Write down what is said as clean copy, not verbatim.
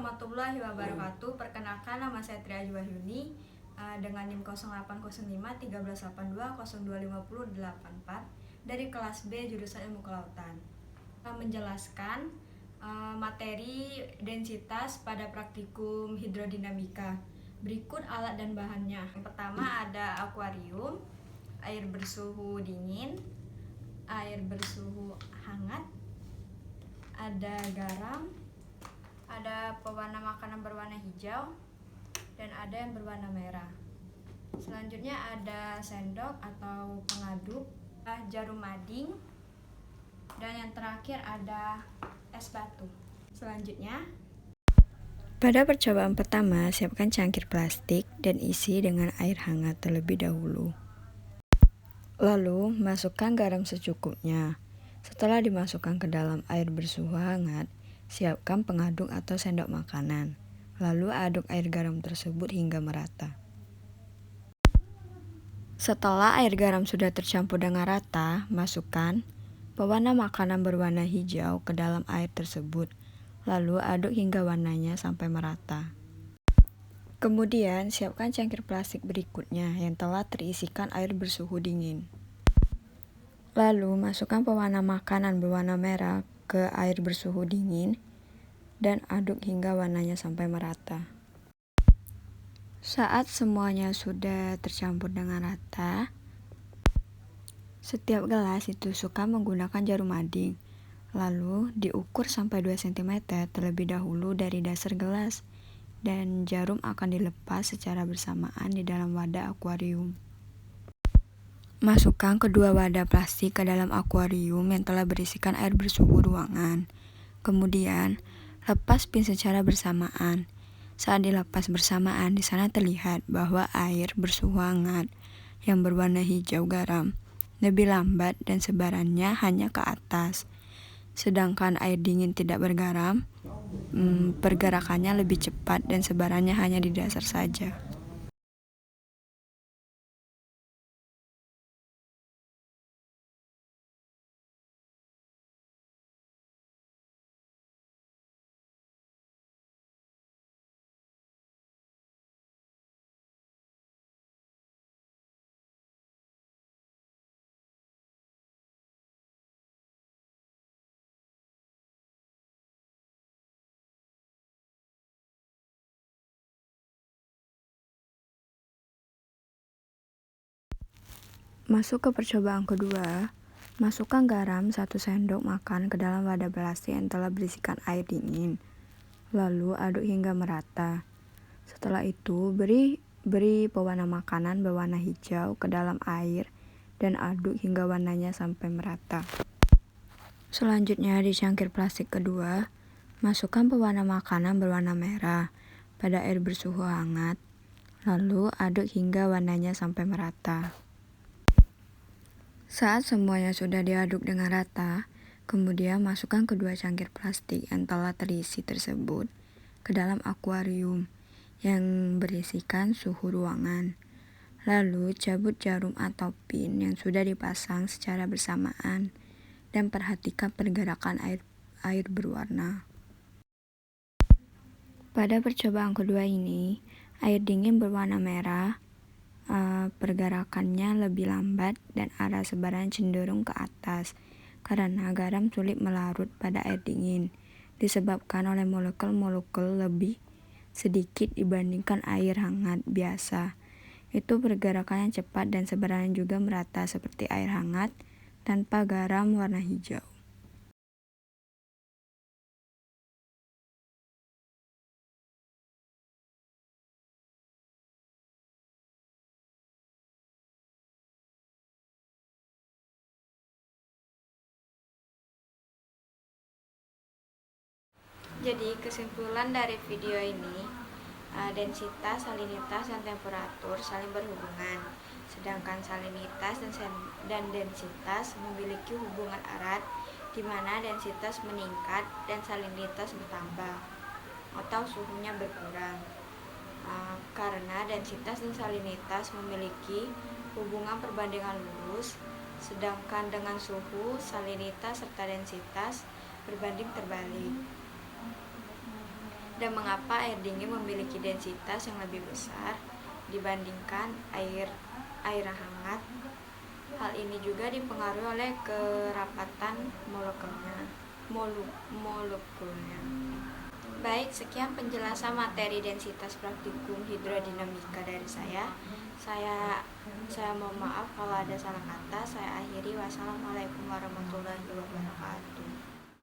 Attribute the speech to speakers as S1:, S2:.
S1: warahmatullahi wabarakatuh. Perkenalkan, nama saya Tri Ayu Wahyuni dengan NIM 0805 1382 025084 dari kelas B jurusan Ilmu Kelautan. Menjelaskan materi densitas pada praktikum hidrodinamika. Berikut alat dan bahannya. Yang pertama ada akuarium, air bersuhu dingin, air bersuhu hangat, ada garam, ada pewarna makanan berwarna hijau, dan ada yang berwarna merah. Selanjutnya ada sendok atau pengaduk, jarum mading, dan yang terakhir ada es batu. Selanjutnya,
S2: pada percobaan pertama, siapkan cangkir plastik dan isi dengan air hangat terlebih dahulu. Lalu, masukkan garam secukupnya. Setelah dimasukkan ke dalam air bersuhu hangat, siapkan pengaduk atau sendok makanan. Lalu aduk air garam tersebut hingga merata. Setelah air garam sudah tercampur dengan rata, masukkan pewarna makanan berwarna hijau ke dalam air tersebut. Lalu aduk hingga warnanya sampai merata. Kemudian, siapkan cangkir plastik berikutnya yang telah terisikan air bersuhu dingin. Lalu, masukkan pewarna makanan berwarna merah ke air bersuhu dingin dan aduk hingga warnanya sampai merata. Saat semuanya sudah tercampur dengan rata, setiap gelas ditusukkan menggunakan jarum mading. Lalu, diukur sampai 2 cm terlebih dahulu dari dasar gelas, dan jarum akan dilepas secara bersamaan di dalam wadah akuarium. Masukkan kedua wadah plastik ke dalam akuarium yang telah berisikan air bersuhu ruangan. Kemudian, lepas pin secara bersamaan. Saat dilepas bersamaan, di sana terlihat bahwa air bersuhu hangat yang berwarna hijau garam lebih lambat dan sebarannya hanya ke atas. Sedangkan air dingin tidak bergaram, pergerakannya lebih cepat dan sebarannya hanya di dasar saja. Masuk ke percobaan kedua, masukkan garam 1 sendok makan ke dalam wadah plastik yang telah berisikan air dingin. Lalu aduk hingga merata. Setelah itu, beri pewarna makanan berwarna hijau ke dalam air dan aduk hingga warnanya sampai merata. Selanjutnya, di cangkir plastik kedua, masukkan pewarna makanan berwarna merah pada air bersuhu hangat. Lalu aduk hingga warnanya sampai merata. Saat semuanya sudah diaduk dengan rata, kemudian masukkan kedua cangkir plastik yang telah terisi tersebut ke dalam akuarium yang berisikan suhu ruangan. Lalu cabut jarum atau pin yang sudah dipasang secara bersamaan dan perhatikan pergerakan air berwarna. Pada percobaan kedua ini, air dingin berwarna merah, pergerakannya lebih lambat dan arah sebaran cenderung ke atas karena garam sulit melarut pada air dingin disebabkan oleh molekul-molekul lebih sedikit dibandingkan air hangat biasa. Itu pergerakannya cepat dan sebarannya juga merata seperti air hangat tanpa garam warna hijau.
S1: jadi kesimpulan dari video ini, densitas, salinitas, dan temperatur saling berhubungan, sedangkan salinitas dan densitas memiliki hubungan erat di mana densitas meningkat dan salinitas bertambah atau suhunya berkurang. Karena densitas dan salinitas memiliki hubungan perbandingan lurus, sedangkan dengan suhu, salinitas serta densitas berbanding terbalik. dan mengapa air dingin memiliki densitas yang lebih besar dibandingkan air hangat. Hal ini juga dipengaruhi oleh kerapatan molekulnya. Baik, sekian penjelasan materi densitas praktikum hidrodinamika dari saya. Saya mohon maaf kalau ada salah kata. Saya akhiri. Wassalamualaikum warahmatullahi wabarakatuh.